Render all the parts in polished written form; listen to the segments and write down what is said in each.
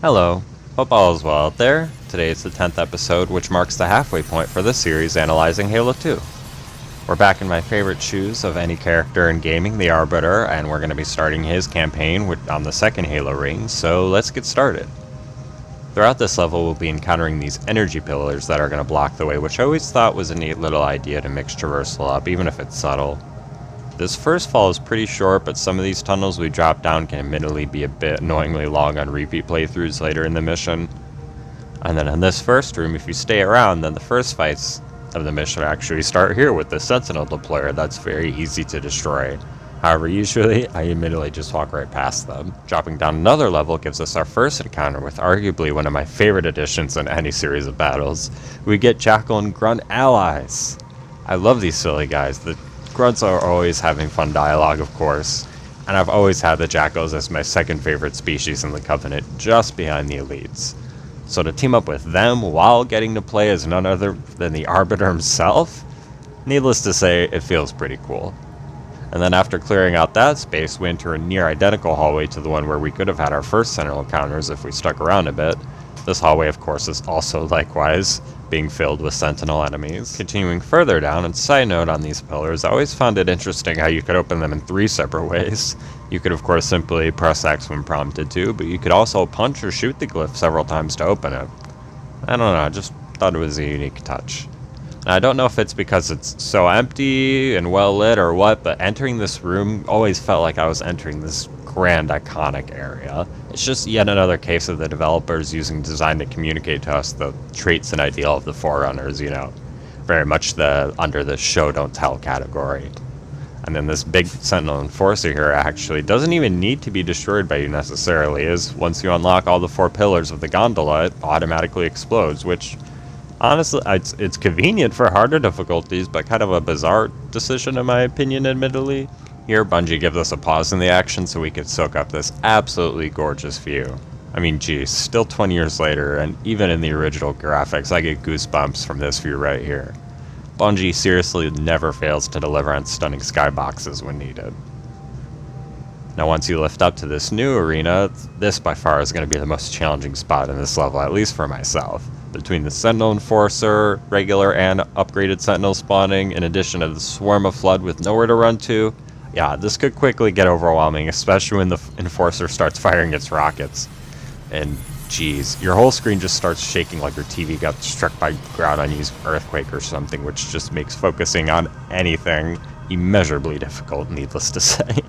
Hello, hope all is well out there. Today is the 10th episode, which marks the halfway point for this series analyzing Halo 2. We're back in my favorite shoes of any character in gaming, the Arbiter, and we're going to be starting his campaign on the second Halo ring, so let's get started. Throughout this level, we'll be encountering these energy pillars that are going to block the way, which I always thought was a neat little idea to mix traversal up, even if it's subtle. This first fall is pretty short, but some of these tunnels we drop down can admittedly be a bit annoyingly long on repeat playthroughs later in the mission. And then in this first room, if you stay around, then the first fights of the mission actually start here with the Sentinel deployer that's very easy to destroy. However, usually, I admittedly just walk right past them. Dropping down another level gives us our first encounter with arguably one of my favorite additions in any series of battles. We get Jackal and Grunt allies. I love these silly guys. The Grunts are always having fun dialogue, of course, and I've always had the Jackals as my second favorite species in the Covenant, just behind the Elites. So to team up with them while getting to play as none other than the Arbiter himself, needless to say, it feels pretty cool. And then after clearing out that space, we enter a near identical hallway to the one where we could have had our first Sentinel encounters if we stuck around a bit. This hallway, of course, is also likewise being filled with Sentinel enemies. Continuing further down, and side note on these pillars, I always found it interesting how you could open them in 3 separate ways. You could, of course, simply press X when prompted to, but you could also punch or shoot the glyph several times to open it. I don't know, I just thought it was a unique touch. And I don't know if it's because it's so empty and well lit or what, but entering this room always felt like I was entering this grand iconic area. It's just yet another case of the developers using design to communicate to us the traits and ideal of the Forerunners, very much the under the show don't tell category. And then this big Sentinel Enforcer here actually doesn't even need to be destroyed by you necessarily, as once you unlock all the 4 pillars of the gondola, it automatically explodes, which honestly, it's convenient for harder difficulties, but kind of a bizarre decision in my opinion, admittedly. Here, Bungie gives us a pause in the action so we could soak up this absolutely gorgeous view. I mean, geez, still 20 years later, and even in the original graphics, I get goosebumps from this view right here. Bungie seriously never fails to deliver on stunning skyboxes when needed. Now, once you lift up to this new arena, this by far is going to be the most challenging spot in this level, at least for myself. Between the Sentinel Enforcer, regular and upgraded Sentinel spawning, in addition to the swarm of Flood with nowhere to run to, yeah, this could quickly get overwhelming, especially when the Enforcer starts firing its rockets. And geez, your whole screen just starts shaking like your TV got struck by ground unused earthquake or something, which just makes focusing on anything immeasurably difficult, needless to say.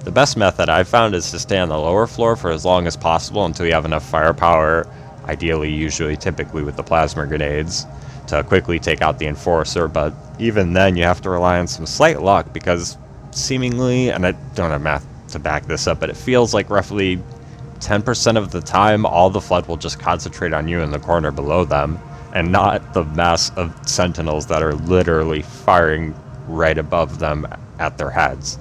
The best method I've found is to stay on the lower floor for as long as possible until you have enough firepower, ideally, usually, typically with the plasma grenades, to quickly take out the Enforcer, but even then you have to rely on some slight luck because seemingly, and I don't have math to back this up, but it feels like roughly 10% of the time all the Flood will just concentrate on you in the corner below them, and not the mass of Sentinels that are literally firing right above them at their heads.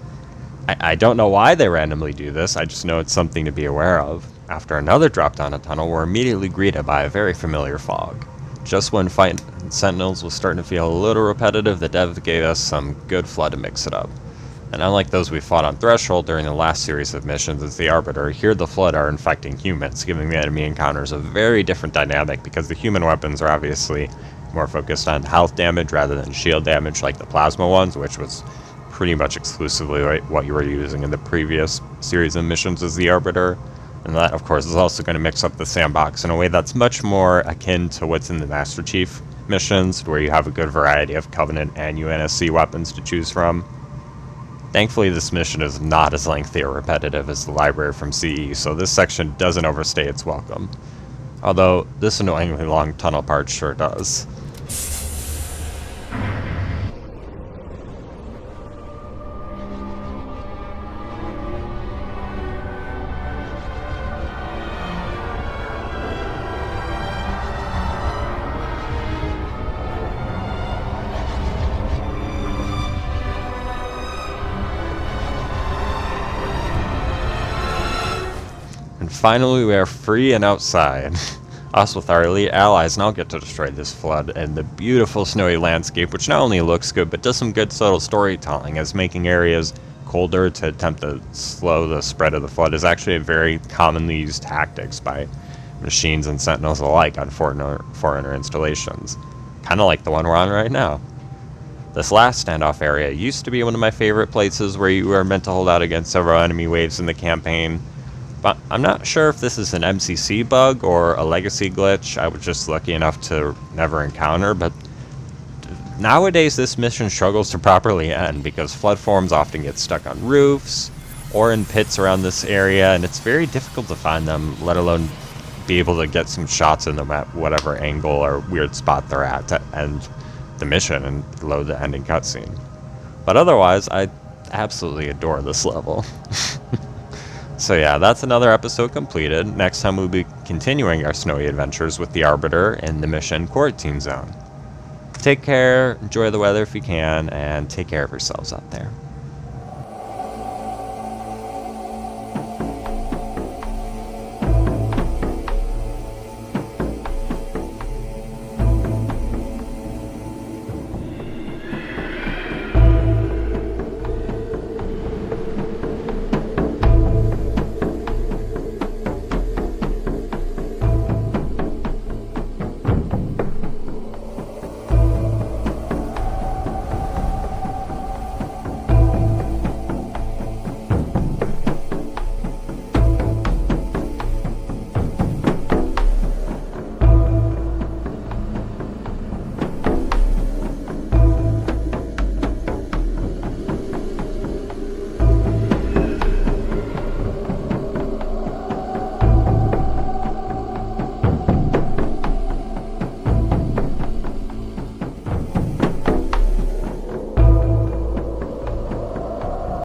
I don't know why they randomly do this, I just know it's something to be aware of. After another drop down a tunnel, we're immediately greeted by a very familiar fog. Just when fighting Sentinels was starting to feel a little repetitive, the dev gave us some good Flood to mix it up. And unlike those we fought on Threshold during the last series of missions as the Arbiter, here the Flood are infecting humans, giving the enemy encounters a very different dynamic because the human weapons are obviously more focused on health damage rather than shield damage like the plasma ones, which was pretty much exclusively what you were using in the previous series of missions as the Arbiter. And that, of course, is also going to mix up the sandbox in a way that's much more akin to what's in the Master Chief missions, where you have a good variety of Covenant and UNSC weapons to choose from. Thankfully, this mission is not as lengthy or repetitive as the library from CE, so this section doesn't overstay its welcome. Although, this annoyingly long tunnel part sure does. Finally, we are free and outside. Us with our elite allies now get to destroy this Flood and the beautiful snowy landscape, which not only looks good, but does some good subtle storytelling, as making areas colder to attempt to slow the spread of the flood is actually a very commonly used tactics by machines and sentinels alike on foreigner installations, kind of like the one we're on right now. This last standoff area used to be one of my favorite places where you were meant to hold out against several enemy waves in the campaign, but I'm not sure if this is an MCC bug or a legacy glitch I was just lucky enough to never encounter, but nowadays this mission struggles to properly end because flood forms often get stuck on roofs or in pits around this area, and it's very difficult to find them, let alone be able to get some shots in them at whatever angle or weird spot they're at to end the mission and load the ending cutscene. But otherwise, I absolutely adore this level. So yeah, that's another episode completed. Next time we'll be continuing our snowy adventures with the Arbiter in the mission Quarantine Zone. Take care, enjoy the weather if you can, and take care of yourselves out there.